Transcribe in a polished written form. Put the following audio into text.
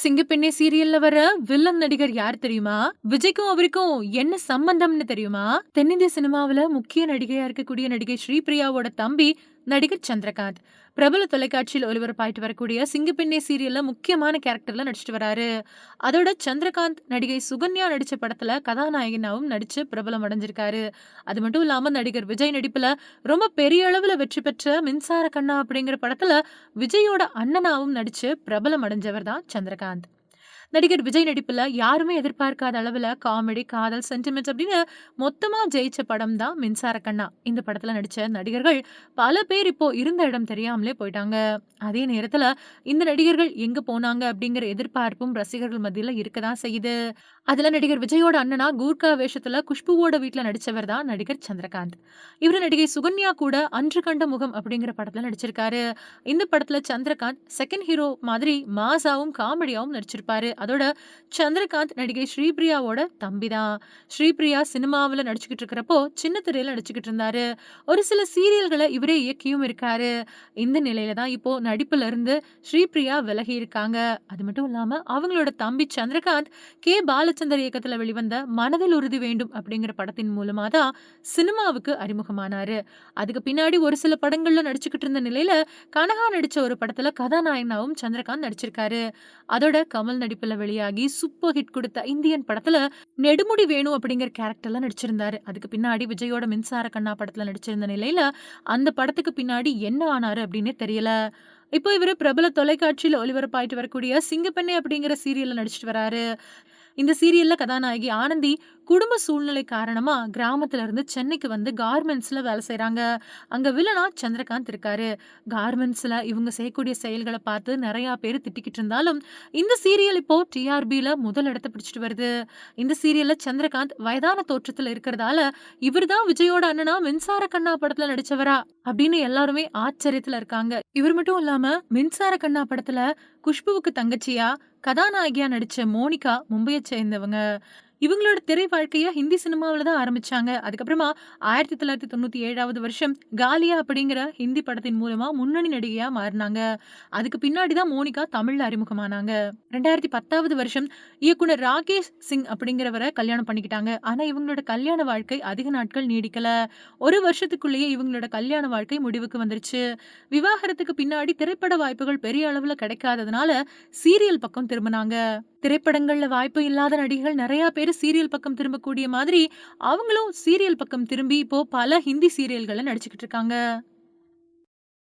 சிங்கப்பெண்ணே சீரியல்ல வர வில்லன் நடிகர் யார் தெரியுமா? விஜய்க்கும் அவருக்கும் என்ன சம்பந்தம்னு தெரியுமா? தென்னிந்திய சினிமாவுல முக்கிய நடிகையா இருக்கக்கூடிய நடிகை ஸ்ரீபிரியாவோட தம்பி நடிகர் சந்திரகாந்த். பிரபல தொலைக்காட்சியில் ஒளிபரப்பாயிட்டு வரக்கூடிய சிங்கப்பெண்ணே சீரியல்ல முக்கியமான கேரக்டர்ல நடிச்சிட்டு வராரு. அதோட சந்திரகாந்த் நடிகை சுகன்யா நடிச்ச படத்துல கதாநாயகனாவும் நடிச்சு பிரபலம் அடைஞ்சிருக்காரு. அது மட்டும் இல்லாம நடிகர் விஜய் நடிப்புல ரொம்ப பெரிய அளவுல வெற்றி பெற்ற மின்சார கண்ணா அப்படிங்கிற படத்துல விஜயோட அண்ணனாவும் நடிச்சு பிரபலம் அடைஞ்சவர் தான் சந்திரகாந்த். நடிகர் விஜய் நடிப்புல யாருமே எதிர்பார்க்காத அளவுல காமெடி, காதல், சென்டிமென்ட்ஸ் அப்படின்னு மொத்தமா ஜெயிச்ச படம் தான் மின்சார கண்ணா. இந்த படத்துல நடிச்ச நடிகர்கள் பல பேர் இப்போ இருந்த இடம் தெரியாமலே போயிட்டாங்க. அதே நேரத்துல இந்த நடிகர்கள் எங்க போனாங்க அப்படிங்கிற எதிர்பார்ப்பும் ரசிகர்கள் மத்தியில இருக்கதான் செய்யுது. அதுல நடிகர் விஜயோட அண்ணனா கூர்க்கா வேஷத்துல குஷ்புவோட வீட்ல நடிச்சவர் தான் நடிகர் சந்திரகாந்த். இவரு நடிகை சுகன்யா கூட அன்று கண்ட முகம் அப்படிங்கிற படத்துல நடிச்சிருக்காரு. இந்த படத்துல சந்திரகாந்த் செகண்ட் ஹீரோ மாதிரி மாசாவும் காமெடியாவும் நடிச்சிருப்பாரு. அதோட சந்திரகாந்த் நடிகை ஸ்ரீபிரியாவோட தம்பி தான். ஸ்ரீபிரியா சினிமாவுல நடிச்சுக்கிட்டு இருக்கிறப்போ சின்ன திரையில நடிச்சுக்கிட்டு இருந்தாரு. ஒரு சில சீரியல்களை இவரே இயக்கியும் இருக்காரு. இந்த நிலையில தான் இப்போ நடிப்புல இருந்து ஸ்ரீபிரியா விலகி இருக்காங்க. அது மட்டும் இல்லாம அவங்களோட தம்பி சந்திரகாந்த் பாலச்சந்தர் இயக்கத்துல வெளிவந்த மனதில் உறுதி வேண்டும் அப்படிங்கிற படத்தின் மூலமா தான் சினிமாவுக்கு அறிமுகமானாரு. அதுக்கு பின்னாடி ஒரு சில படங்கள்ல நடிச்சுக்கிட்டு இருந்த நிலையில கனகா நடிச்ச ஒரு படத்துல கதாநாயகனாவும் சந்திரகாந்த் நடிச்சிருக்காரு. அதோட கமல் நடிப்புல வெளியாகி சூப்பர் ஹிட் கொடுத்த இந்தியன் படத்துல நெடுமுடி வேணு அப்படிங்கிற கேரக்டர்ல நடிச்சிருந்தாரு. அதுக்கு பின்னாடி விஜயோட மின்சார கண்ணா படத்துல நடிச்சிருந்த நிலையில அந்த படத்துக்கு பின்னாடி என்ன ஆனாரு அப்படின்னே தெரியல. இப்போ இவரு பிரபல தொலைக்காட்சியில ஒளிபரப்பாயிட்டு வரக்கூடிய சிங்கப்பெண்ணே அப்படிங்கிற சீரியல்ல நடிச்சிட்டு வராரு. இந்த சீரியல்ல கதாநாயகி ஆனந்தி குடும்ப சூழ்நிலை காரணமா கிராமத்துல இருந்து சென்னைக்கு வந்து கார்மெண்ட்ஸ்ல வேலை செய்றாங்க. அங்க வில்லனா சந்திரகாந்த் இருக்காரு. கார்மெண்ட்ஸ்ல இவங்க செய்யக்கூடிய செயல்களை பார்த்து நிறைய பேர் திட்டிக்கிட்டு இருந்தாலும் இந்த சீரியல் இப்போ டிஆர்பில முதல் இடத்தை பிடிச்சிட்டு வருது. இந்த சீரியல்ல சந்திரகாந்த் வயதான தோற்றத்துல இருக்கிறதால இவர்தான் விஜயோட அண்ணனா மின்சார கண்ணா படத்துல நடிச்சவரா அப்படின்னு எல்லாருமே ஆச்சரியத்துல இருக்காங்க. இவர் மட்டும் இல்லாம மின்சார கண்ணா படத்துல குஷ்புவுக்கு தங்கச்சியா கதாநாயகியா நடிச்ச மோனிகா மும்பையை சேர்ந்தவங்க. இவங்களோட திரை வாழ்க்கைய ஹிந்தி சினிமாவில தான் ஆரம்பிச்சாங்க. அதுக்கப்புறமா 1997வது வருஷம் காலியா அப்படிங்கிற ஹிந்தி படத்தின் மூலமா முன்னணி நடிகையா மாறினாங்க. அதுக்கு பின்னாடி தான் மோனிகா தமிழ்ல அறிமுகமானாங்க. 2010வது வருஷம் இயக்குனர் ராகேஷ் சிங் அப்படிங்கிறவரை கல்யாணம் பண்ணிக்கிட்டாங்க. ஆனா இவங்களோட கல்யாண வாழ்க்கை அதிக நாட்கள் நீடிக்கல. ஒரு வருஷத்துக்குள்ளேயே இவங்களோட கல்யாண வாழ்க்கை முடிவுக்கு வந்துருச்சு. விவாகரத்துக்கு பின்னாடி திரைப்பட வாய்ப்புகள் பெரிய அளவுல கிடைக்காததுனால சீரியல் பக்கம் திரும்பினாங்க. திரைப்படங்கள்ல வாய்ப்பு இல்லாத நடிகைகள் நிறைய பேர் சீரியல் பக்கம் திரும்பக்கூடிய மாதிரி அவங்களும் சீரியல் பக்கம் திரும்பி இப்போ பல ஹிந்தி சீரியல்கள்ல நடிச்சுக்கிட்டு இருக்காங்க.